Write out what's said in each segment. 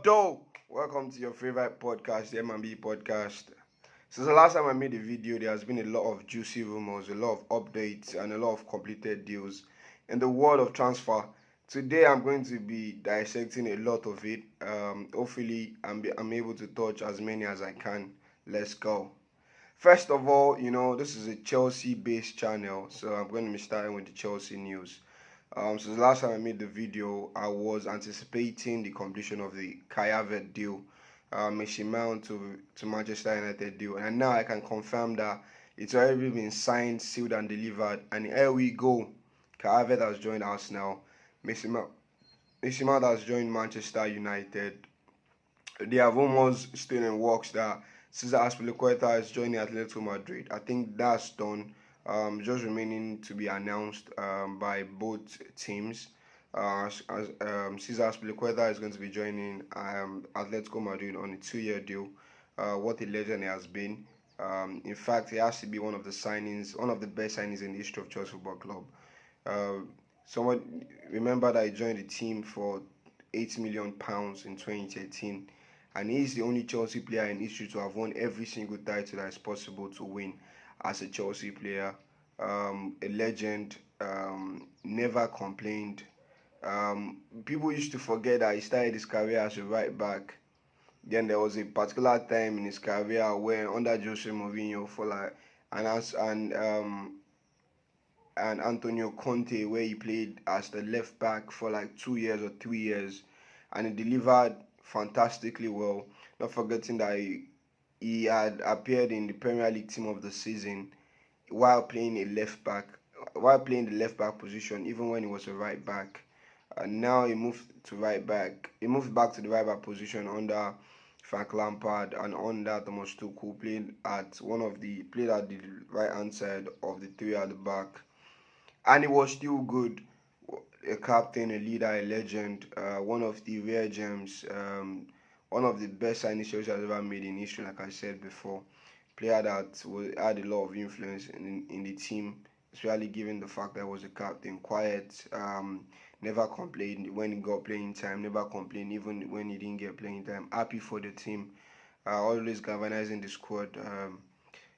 Yo, welcome to your favorite podcast, the M&B podcast. Since the last time I made a video, there has been a lot of juicy rumors, a lot of updates, and a lot of completed deals in the world of transfer. Today, I'm going to be dissecting a lot of it. Hopefully, I'm able to touch as many as I can. Let's go. First of all, this is a Chelsea-based channel, so I'm going to be starting with the Chelsea news. So the last time I made the video, I was anticipating the completion of the Caicedo deal, Mason Mount to Manchester United deal, and now I can confirm that it's already been signed, sealed, and delivered. And here we go. Caicedo has joined Arsenal. Mason Mount has joined Manchester United. There are rumors still in works that Cesar Azpilicueta is joining Atletico Madrid. I think that's done. Just remaining to be announced by both teams. Cesar Azpilicueta is going to be joining Atletico Madrid on a 2-year deal. What a legend he has been. In fact, he has to be one of the best signings in the history of Chelsea Football Club. Someone remember that he joined the team for £8 million in 2013, and he is the only Chelsea player in history to have won every single title that is possible to win as a Chelsea player. A legend, never complained. People used to forget that he started his career as a right back. Then there was a particular time in his career where under Jose Mourinho and Antonio Conte, where he played as the left back for like 2 years or 3 years, and he delivered fantastically well. Not forgetting that he had appeared in the Premier League team of the season while playing the left back position, even when he was a right back. And now he moved to right back. He moved back to the right back position under Frank Lampard and under Thomas Tuchel. Played at the right hand side of the three at the back, and he was still good. A captain, a leader, a legend, one of the rare gems, one of the best signings Chelsea has ever made in history. Like I said before, player that had a lot of influence in the team, especially given the fact that he was a captain, quiet, never complained when he got playing time, never complained even when he didn't get playing time, happy for the team, always galvanizing the squad.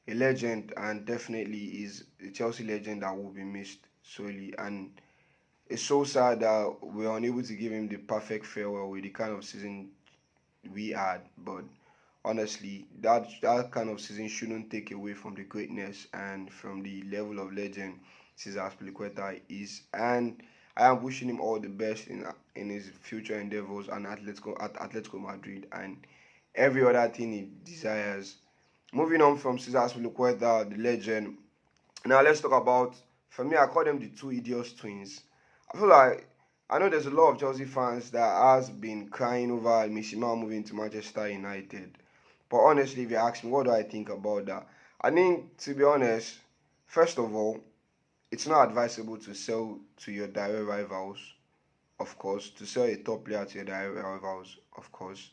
A legend, and definitely is a Chelsea legend that will be missed sorely. And it's so sad that we are unable to give him the perfect farewell with the kind of season we had, but honestly, that kind of season shouldn't take away from the greatness and from the level of legend Cesar Azpilicueta is. And I am wishing him all the best in his future endeavors and at Atletico Madrid and every other thing he desires. Moving on from Cesar Azpilicueta, the legend. Now let's talk about, for me, I call them the two idiots twins. I know there's a lot of Chelsea fans that has been crying over Mason Mount moving to Manchester United. But honestly, if you ask me, what do I think about that? I think, to be honest, first of all, it's not advisable to sell to your direct rivals, of course, to sell a top player to your direct rivals, of course.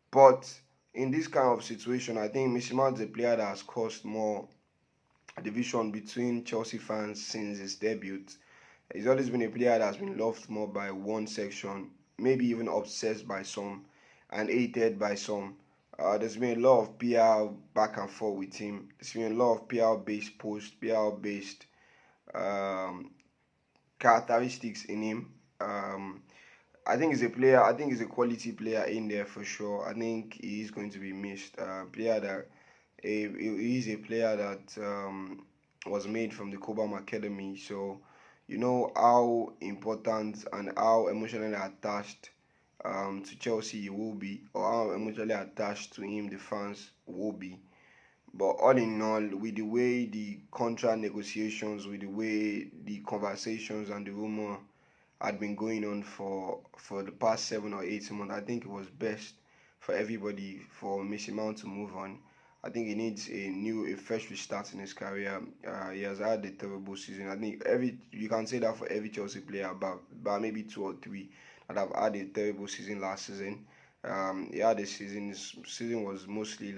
But in this kind of situation, I think Mason Mount is a player that has caused more division between Chelsea fans since his debut. He's always been a player that's been loved more by one section, maybe even obsessed by some, and hated by some. There's been a lot of PR back and forth with him. There's been a lot of PR-based posts, PR-based characteristics in him. I think he's a player. I think he's a quality player in there for sure. I think he is going to be missed. He is a player that was made from the Cobham Academy. So you know how important and how emotionally attached to Chelsea he will be, or how emotionally attached to him the fans will be. But all in all, with the way the contract negotiations, with the way the conversations and the rumor had been going on for the past 7 or 8 months, I think it was best for everybody for Mason Mount to move on. I think he needs a fresh restart in his career. He has had a terrible season. I think you can say that for every Chelsea player, but maybe 2 or 3 that have had a terrible season last season. He had a season. His season was mostly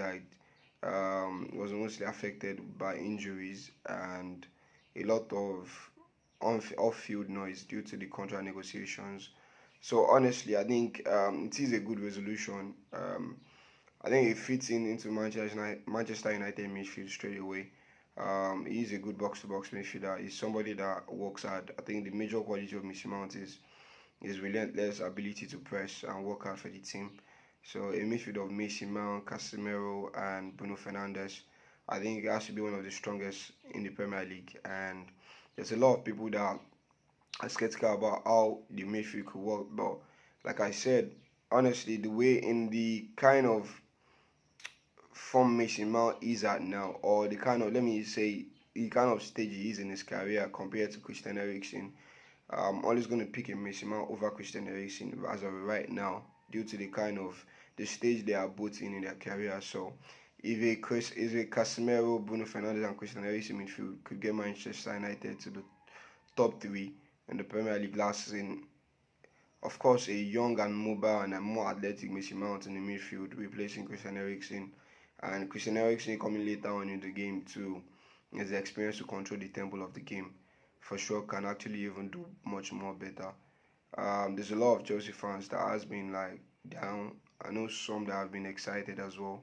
affected by injuries and a lot of off-field noise due to the contract negotiations. So honestly, I think it is a good resolution. I think it fits in into Manchester United midfield straight away. He's a good box-to-box midfielder. He's somebody that works hard. I think the major quality of Mason Mount is his relentless ability to press and work hard for the team. So a midfield of Mason Mount, Casemiro, and Bruno Fernandes, I think it has to be one of the strongest in the Premier League. And there's a lot of people that are skeptical about how the midfield could work, but like I said, honestly, the way in the kind of form Mason Mount is at now, or the kind of, let me say, the kind of stage he is in his career compared to Christian Eriksen, I'm always going to pick a Mason Mount over Christian Eriksen as of right now, due to the kind of the stage they are both in their career. So if a Casemiro, Bruno Fernandes, and Christian Eriksen midfield could get Manchester United to the top three in the Premier League last season, of course, a young and mobile and a more athletic Mason Mount in the midfield, replacing Christian Eriksen. And Christian Eriksen coming later on in the game too, has the experience to control the tempo of the game. For sure, can actually even do much more better. There's a lot of Chelsea fans that has been like down. I know some that have been excited as well,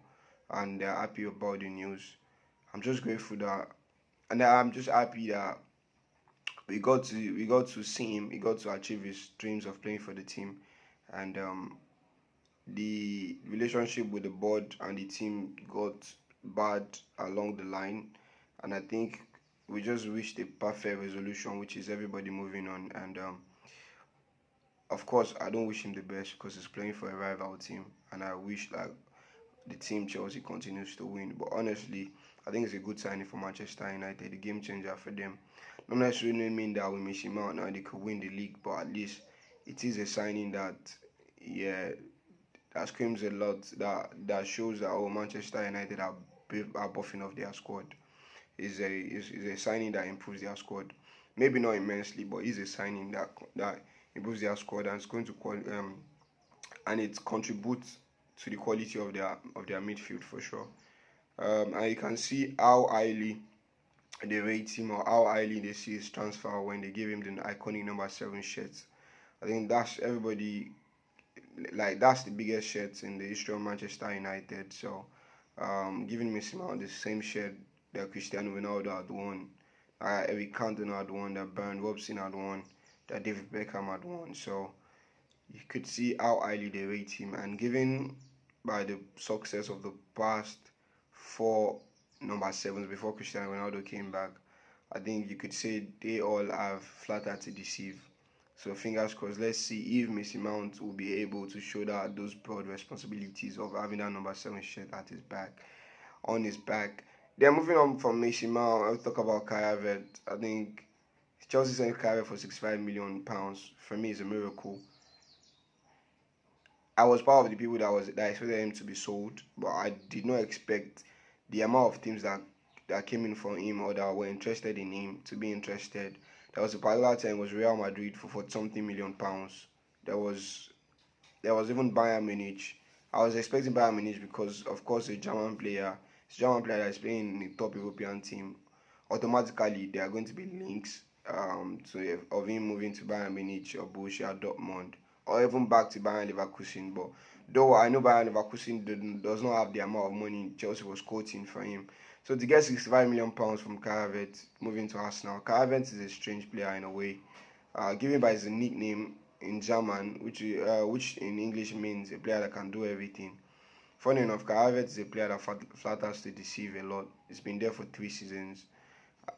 and they're happy about the news. I'm just grateful that, and I'm just happy that we got to see him. He got to achieve his dreams of playing for the team, and the relationship with the board and the team got bad along the line, and I think we just reached a perfect resolution, which is everybody moving on. And of course, I don't wish him the best because he's playing for a rival team, and I wish like the team Chelsea continues to win. But honestly, I think it's a good signing for Manchester United, a game changer for them. Not necessarily mean that we miss him out now they could win the league, but at least it is a signing that, yeah, that screams a lot. That shows that Manchester United are buffing off their squad. Is a signing that improves their squad. Maybe not immensely, but is a signing that improves their squad and it's going to and it contributes to the quality of their midfield for sure. And you can see how highly they rate him or how highly they see his transfer when they give him the iconic number 7 shirt. I think that's everybody like that's the biggest shirt in the history of Manchester United. So giving Messi Mount the same shirt that Cristiano Ronaldo had won, Eric Cantona had won, that Brian Robson had won, that David Beckham had won. So you could see how highly they rate him, and given by the success of the past 4 number 7s before Cristiano Ronaldo came back, I think you could say they all have flattered to deceive. So fingers crossed. Let's see if Messi Mount will be able to shoulder those broad responsibilities of having that number 7 shirt at his back, on his back. Then moving on from Messi Mount, I'll talk about Kai Havertz. I think Chelsea sent Kai Havertz for £65 million. For me, it's a miracle. I was part of the people that expected him to be sold, but I did not expect the amount of teams that came in for him or that were interested in him to be interested. There was a particular time it was Real Madrid for 40 something million pounds. There was even Bayern Munich. I was expecting Bayern Munich because of course it's a German player that is playing in the top European team. Automatically there are going to be links of him moving to Bayern Munich or Borussia Dortmund or even back to Bayern Leverkusen. But though I know Bayern Leverkusen does not have the amount of money Chelsea was quoting for him, so to get £65 million from Kai Havertz moving to Arsenal, Kai Havertz is a strange player in a way. Given by his nickname in German, which in English means a player that can do everything. Funny enough, Kai Havertz is a player that flatters to deceive a lot. He's been there for 3 seasons,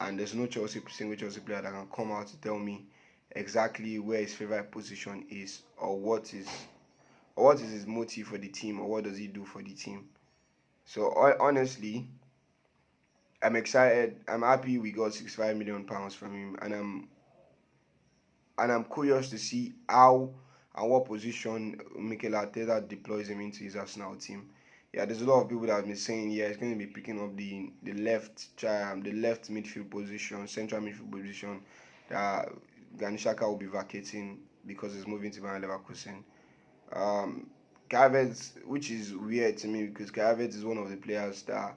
and there's no single Chelsea player that can come out to tell me exactly where his favorite position is or what is his motive for the team or what does he do for the team. So honestly, I'm excited. I'm happy we got £65 million from him, and I'm curious to see how and what position Mikel Arteta deploys him into his Arsenal team. Yeah, there's a lot of people that have been saying, yeah, he's going to be picking up the left midfield position, central midfield position that Granit Xhaka will be vacating because he's moving to Bayern Leverkusen. Kai Havertz, which is weird to me because Kai Havertz is one of the players that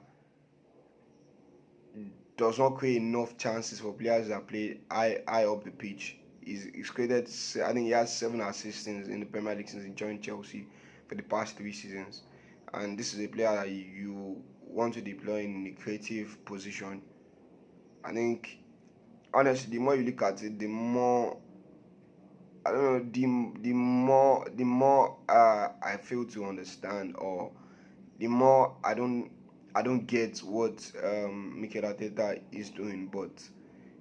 does not create enough chances for players that play high up the pitch. He's created. I think he has 7 assists in the Premier League since he joined Chelsea for the past 3 seasons. And this is a player that you want to deploy in a creative position. I think honestly, the more you look at it, the more I don't know, the more I fail to understand, or the more I don't get what Mikel Arteta is doing. But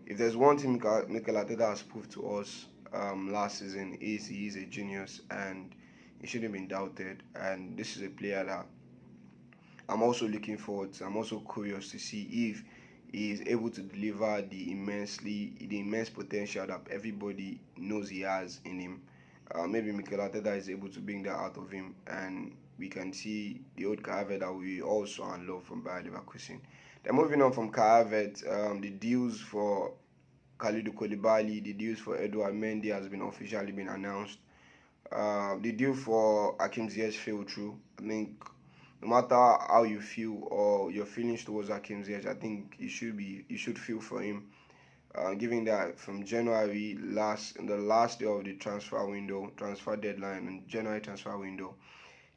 if there's one thing Mikel Arteta has proved to us last season, is he is a genius, and he shouldn't be doubted. And this is a player that I'm also looking forward to. I'm also curious to see if he is able to deliver the immense potential that everybody knows he has in him. Maybe Mikel Arteta is able to bring that out of him, and we can see the old Kai Havertz that we all saw and love from Bayer Leverkusen. Then moving on from Kai Havertz, the deals for Kalidou Koulibaly, the deals for Edouard Mendy has been officially been announced. The deal for Hakim Ziyech fell through. I think no matter how you feel or your feelings towards Hakim Ziyech, I think you should feel for him. Given that from the last day of the transfer deadline, and January transfer window,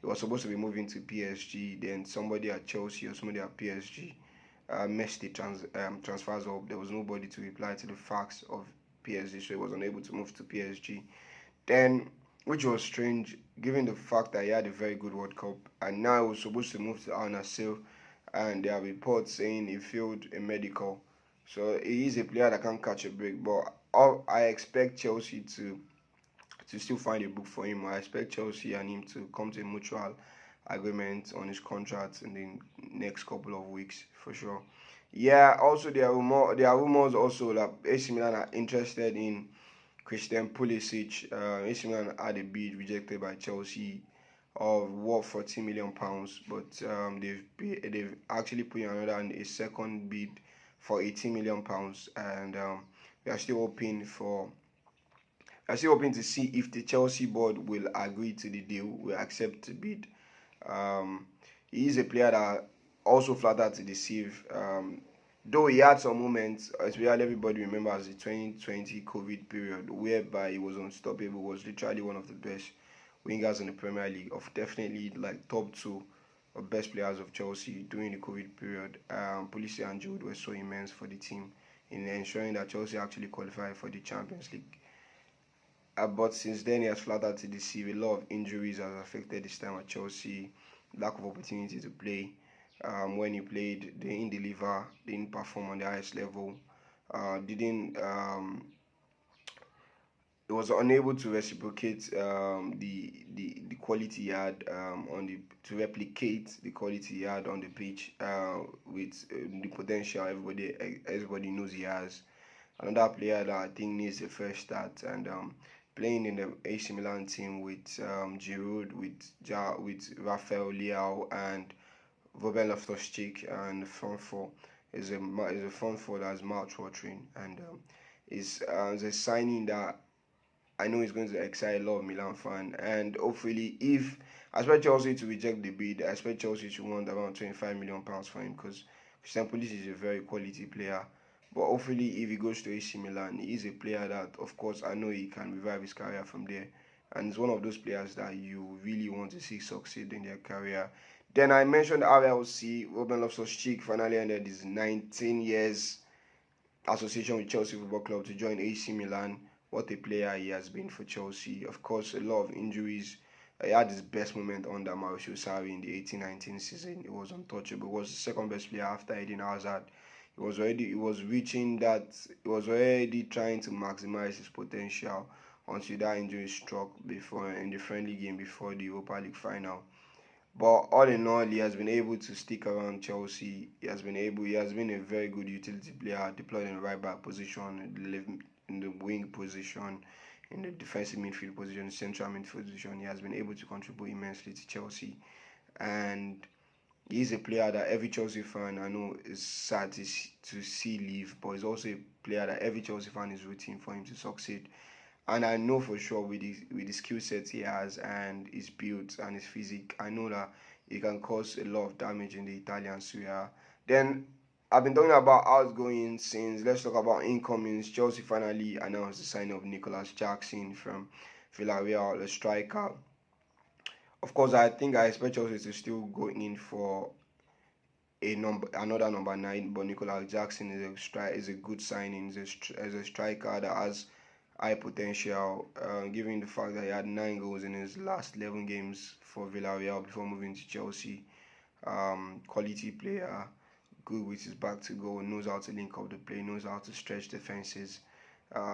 he was supposed to be moving to PSG. Then somebody at Chelsea or somebody at PSG messed the transfers up. There was nobody to reply to the fax of PSG, so he was unable to move to PSG. Then, which was strange, given the fact that he had a very good World Cup, and now he was supposed to move to Al Nassr, and there are reports saying he failed a medical. So he is a player that can catch a break, but I expect Chelsea to still find a book for him. I expect Chelsea and him to come to a mutual agreement on his contract in the next couple of weeks for sure. Yeah, also there are rumors also that AC Milan are interested in Christian Pulisic. AC Milan had a bid rejected by Chelsea of worth £40 million, but they've actually put in a second bid for £18 million, and we are still hoping for. I'm still hoping to see if the Chelsea board will agree to the deal, will accept the bid. Um, he is a player that also flattered to deceive. Though he had some moments, especially everybody remembers the 2020 COVID period, whereby he was unstoppable, was literally one of the best wingers in the Premier League, of definitely like top two of best players of Chelsea during the COVID period. Pulisic and Jude were so immense for the team in ensuring that Chelsea actually qualified for the Champions League. But since then, he has flattered to deceive. A lot of injuries has affected his time at Chelsea. Lack of opportunity to play. When he played, they didn't deliver, didn't perform on the highest level. Didn't He was unable to reciprocate the quality he had to replicate the quality he had on the pitch with the potential everybody knows he has. Another player that I think needs a fresh start, and playing in the AC Milan team with Giroud, with Rafael Leao and Robben Loftus-Cheek, and the front four is a front four that's mouth-watering, and is a signing that I know it's going to excite a lot of Milan fans. And hopefully, if I expect Chelsea to reject the bid, I expect Chelsea to want around £25 million for him, because Christian Pulisic is a very quality player. But hopefully, if he goes to AC Milan, he is a player that, of course, I know he can revive his career from there. And it's one of those players that you really want to see succeed in their career. Then I mentioned RLC, Robben Loftus-Cheek finally ended his 19 years association with Chelsea Football Club to join AC Milan. What a player he has been for Chelsea. Of course, a lot of injuries. He had his best moment under Mauricio Sarri in the 18-19 season. He was untouchable. He was the second best player after Eden Hazard. He was already trying to maximize his potential until that injury struck before in the friendly game before the Europa League final. But all in all, he has been able to stick around Chelsea. He has been a very good utility player, deployed in the right back position, in the wing position, in the defensive midfield position, central midfield position. He has been able to contribute immensely to Chelsea, and he's a player that every Chelsea fan I know is sad to see leave, but he's also a player that every Chelsea fan is rooting for him to succeed. And I know for sure with the skill set he has and his build and his physique, I know that he can cause a lot of damage in the Italian Serie A. Then I've been talking about outgoing since. Let's talk about incomings. Chelsea finally announced the signing of Nicolas Jackson from Villarreal, a striker. Of course, I expect Chelsea to still go in for another number nine, but Nicolas Jackson is a good signing. Is a striker that has high potential, given the fact that he had 9 goals in his last 11 games for Villarreal before moving to Chelsea. Quality player, good with his back to goal, knows how to link up the play, knows how to stretch defenses.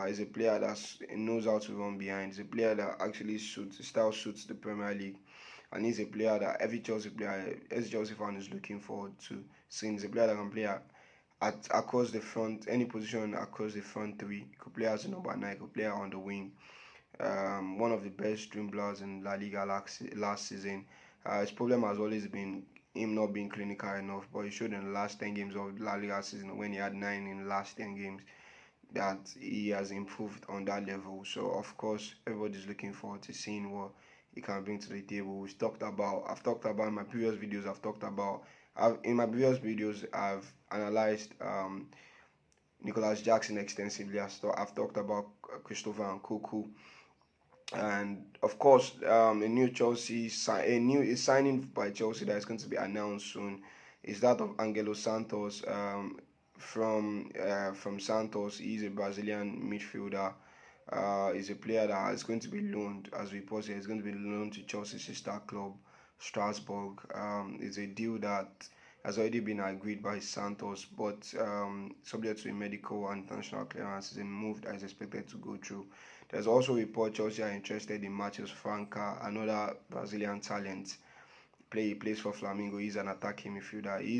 Is a player that knows how to run behind. Is a player that actually suits the Premier League, and he's a player that every Chelsea fan is looking forward to seeing. He's a player that can play at across the front, any position across the front three. He could play as a number nine. He could play on the wing. One of the best dribblers in La Liga last season. His problem has always been him not being clinical enough, but he showed in the last 10 games of La Liga season when he had 9 in the last 10 games that he has improved on that level. So of course everybody's looking forward to seeing what he can bring to the table. I've talked about in my previous videos. In my previous videos I've analyzed Nicolas Jackson extensively. I've talked about Christopher and Kuku, and of course a signing by Chelsea that is going to be announced soon is that of Angelo Santos, from Santos. He's a Brazilian midfielder. He's a player that is going to be loaned, as we post here. He's going to be loaned to Chelsea's sister club, Strasbourg. It's a deal that has already been agreed by Santos, but subject to a medical and international clearance, is a move that is expected to go through. There's also a report Chelsea are interested in Matheus Franca, another Brazilian talent. He plays for Flamengo. He's an attacking midfielder. He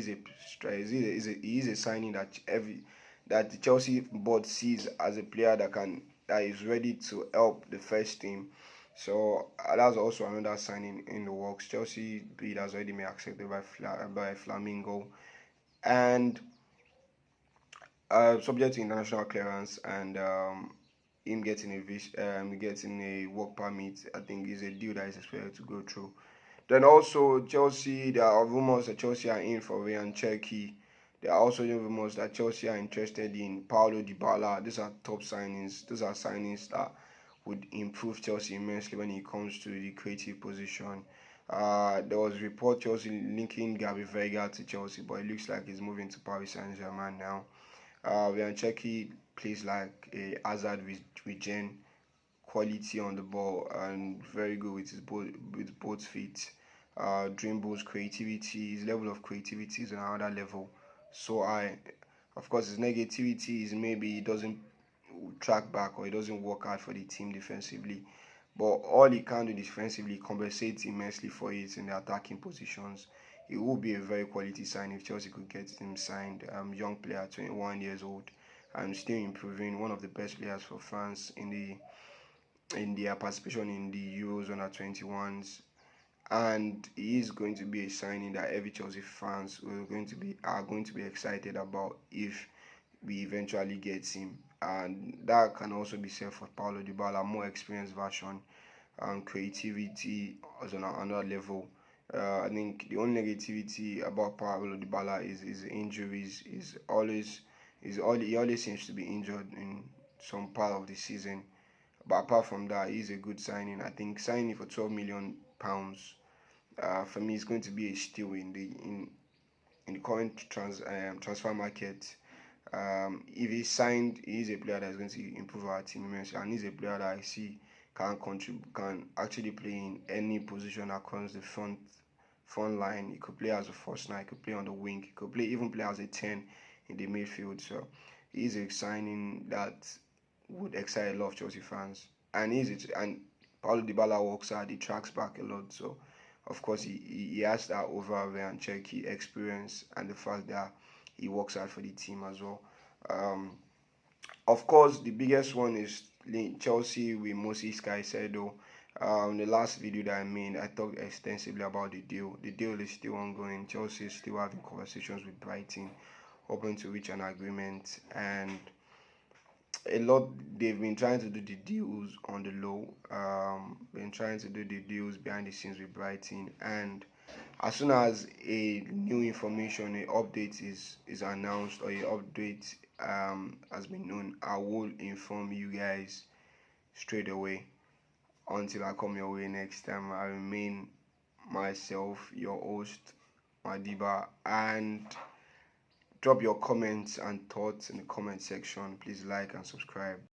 is a signing that the Chelsea board sees as a player that is ready to help the first team. So that's also another signing in the works. Chelsea bid has already been accepted by Flamengo, and subject to international clearance and him getting a work permit. I think is a deal that is expected to go through. Then also Chelsea, there are rumors that Chelsea are in for Cherki. There are also rumors that Chelsea are interested in Paulo Dybala. These are top signings. Those are signings that would improve Chelsea immensely when it comes to the creative position. There was a report Chelsea linking Gabby Vega to Chelsea, but it looks like he's moving to Paris Saint-Germain now. Cherki plays like a Hazard with Gen, quality on the ball and very good with both feet. Dribbles, creativity, his level of creativity is on another level. So of course, his negativity is maybe he doesn't track back or he doesn't work hard for the team defensively. But all he can do defensively compensates immensely for it in the attacking positions. It would be a very quality sign if Chelsea could get him signed. Young player, 21 years old, and still improving. One of the best players for France in their participation in the Euros under 21s, and he is going to be a signing that every Chelsea fans are going to be excited about if we eventually get him. And that can also be said for Paulo Dybala, more experienced version, and creativity is on another level. I think the only negativity about Paulo Dybala is injuries. He always seems to be injured in some part of the season. But apart from that, he's a good signing. I think signing for £12 million, for me, is going to be a steal in the current transfer market. If he's signed, he's a player that is going to improve our team immensely, and he's a player that I see can actually play in any position across the front line. He could play as a first nine, he could play on the wing, he could even play as a 10 in the midfield. So he's a signing that would excite a lot of Chelsea fans. And Paulo Dybala works hard, he tracks back a lot. So of course he has that over and Cherki experience and the fact that he works hard for the team as well. Of course, the biggest one is Chelsea with Moses Caicedo. In the last video that I made, I talked extensively about the deal. The deal is still ongoing. Chelsea is still having conversations with Brighton, hoping to reach an agreement. And they've been trying to do the deals on the low. Been trying to do the deals behind the scenes with Brighton, and As soon as a new information, a update is announced, or a update has been known, I will inform you guys straight away. Until I come your way next time, I remain myself, your host, Madiba, and drop your comments and thoughts in the comment section. Please like and subscribe.